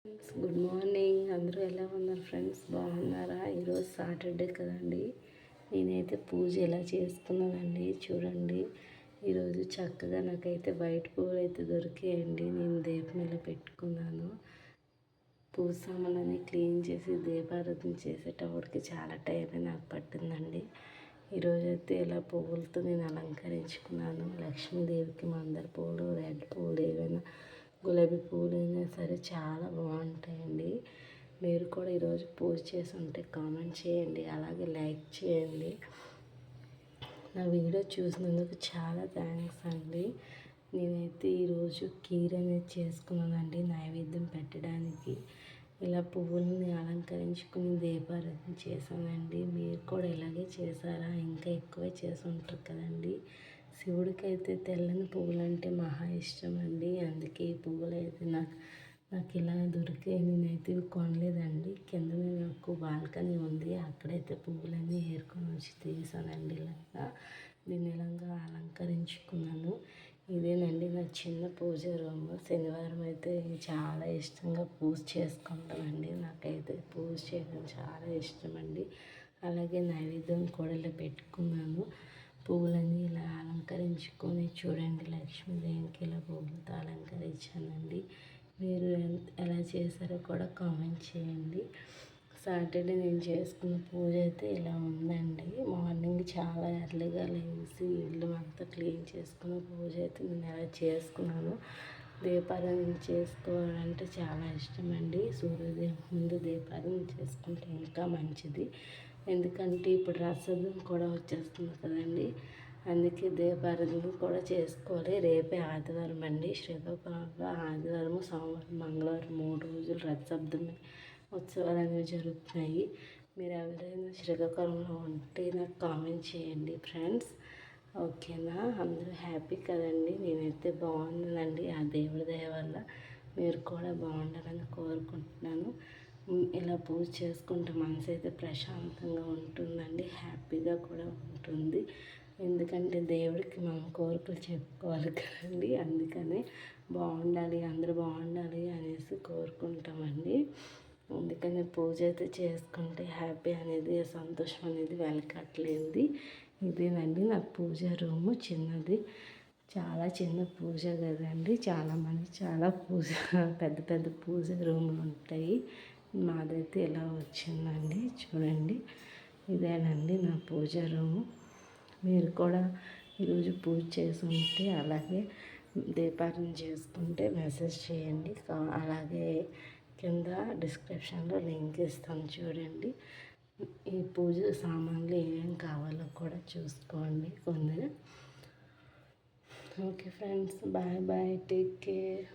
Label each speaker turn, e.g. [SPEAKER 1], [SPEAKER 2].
[SPEAKER 1] Friends, good morning. అందరూ ఎలా ఉన్నారు ఫ్రెండ్స్? బాగున్నారా? ఈరోజు సాటర్డే కదండి. నేనైతే పూజ ఎలా చేసుకున్నానండి చూడండి. ఈరోజు చక్కగా నాకైతే వైట్ పువ్వులు అయితే దొరికాయండి. నేను దీపం ఇలా పెట్టుకున్నాను. పూజ సామాన్లన్నీ క్లీన్ చేసి దీపారాధన చేసేటప్పటికి చాలా టైం నాకు పట్టిందండి. ఈరోజైతే ఇలా పువ్వులతో నేను అలంకరించుకున్నాను. లక్ష్మీదేవికి మందార పువ్వులు, రెడ్ పువ్వులు, ఏవైనా గులాబీ పువ్వులు అయినా సరే చాలా బాగుంటాయండి. మీరు కూడా ఈరోజు పూజ చేసి ఉంటే కామెంట్ చేయండి, అలాగే లైక్ చేయండి. నా వీడియో చూసినందుకు చాలా థ్యాంక్స్ అండి. నేనైతే ఈరోజు కీర అనేది చేసుకున్నానండి నైవేద్యం పెట్టడానికి. ఇలా పువ్వులని అలంకరించుకుని దీపారాధన చేశానండి. మీరు కూడా ఇలాగే చేశారా? ఇంకా ఎక్కువే చేసి ఉంటారు కదండి. శివుడికి అయితే తెల్లని పువ్వులు అంటే మహా ఇష్టం అండి. అందుకే ఈ పువ్వులు అయితే నాకు ఇలా దొరికాయి. నేనైతే ఇవి కొనలేదండి. కింద నాకు బాల్కనీ ఉంది, అక్కడైతే పువ్వులన్నీ ఏరుకొని వచ్చి తీసానండి. ఇలాగా దీన్ని ఇలాగా అలంకరించుకున్నాను. ఇదేనండి నా చిన్న పూజ రూమ్. శనివారం అయితే చాలా ఇష్టంగా పూజ చేసుకుంటానండి. నాకైతే పూజ చేయడం చాలా ఇష్టం అండి. అలాగే నైవేద్యం కూడా ఇలా పెట్టుకున్నాను. పువ్వులన్నీ ఇలా అలంకరించుకొని చూడండి, లక్ష్మీదేవికి ఇలా పువ్వులతో అలంకరించానండి. మీరు ఎలా చేశారో కూడా కామెంట్ చేయండి. సాటర్డే నేను చేసుకున్న పూజ అయితే ఇలా ఉందండి. మార్నింగ్ చాలా ఎర్లీగా లేచి ఇల్లు అంతా క్లీన్ చేసుకున్న పూజ అయితే నేను ఎలా చేసుకున్నాను. దీపారాధన చేసుకోవాలంటే చాలా ఇష్టం అండి. సూర్యోదయం ముందు దీపారాధన చేసుకుంటే ఇంకా మంచిది. ఎందుకంటే ఇప్పుడు రసదం కూడా వచ్చేస్తుంది కదండి. అందుకే దీపారాధన కూడా చేసుకోవాలి. రేపే ఆదివారం అండి. శ్రీకాకుళంలో ఆదివారం, సోమవారం, మంగళవారం 3 రోజులు రథసప్తమి ఉత్సవాలు అనేవి జరుగుతున్నాయి. మీరు ఎవరైనా శ్రీకాకుళంలో ఉంటే నాకు కామెంట్ చేయండి ఫ్రెండ్స్. ఓకేనా? అందరూ హ్యాపీ కదండి. నేనైతే బాగున్నానండి. ఆ దేవుడి దయ వల్ల మీరు కూడా బాగుండాలని కోరుకుంటున్నాను. ఇలా పూజ చేసుకుంటే మనసు అయితే ప్రశాంతంగా ఉంటుందండి. హ్యాపీగా కూడా ఉంటుంది. ఎందుకంటే దేవుడికి మనం కోరికలు చెప్పుకోవాలి కదండి. అందుకనే బాగుండాలి, అందరూ బాగుండాలి అనేసి కోరుకుంటామండి. అందుకని పూజ అయితే చేసుకుంటే హ్యాపీ అనేది, సంతోషం అనేది వెలకట్లేనిది. ఇదేనండి నా పూజ రూము. చిన్నది, చాలా చిన్న పూజ కదండి. చాలామంది చాలా పెద్ద పెద్ద పూజ రూములు ఉంటాయి. మాదైతే ఇలా వచ్చిందండి. చూడండి, ఇదేనండి నా పూజ రూము. మీరు కూడా ఈరోజు పూజ చేసి ఉంటే, అలాగే దీపారాధన చేసుకుంటే మెసేజ్ చేయండి. అలాగే కింద డిస్క్రిప్షన్లో లింక్ ఇస్తాను, చూడండి. ఈ పూజ సామాన్లు ఏమేమి కావాలో కూడా చూసుకోండి కొన్ని. Okay friends, bye bye, take care.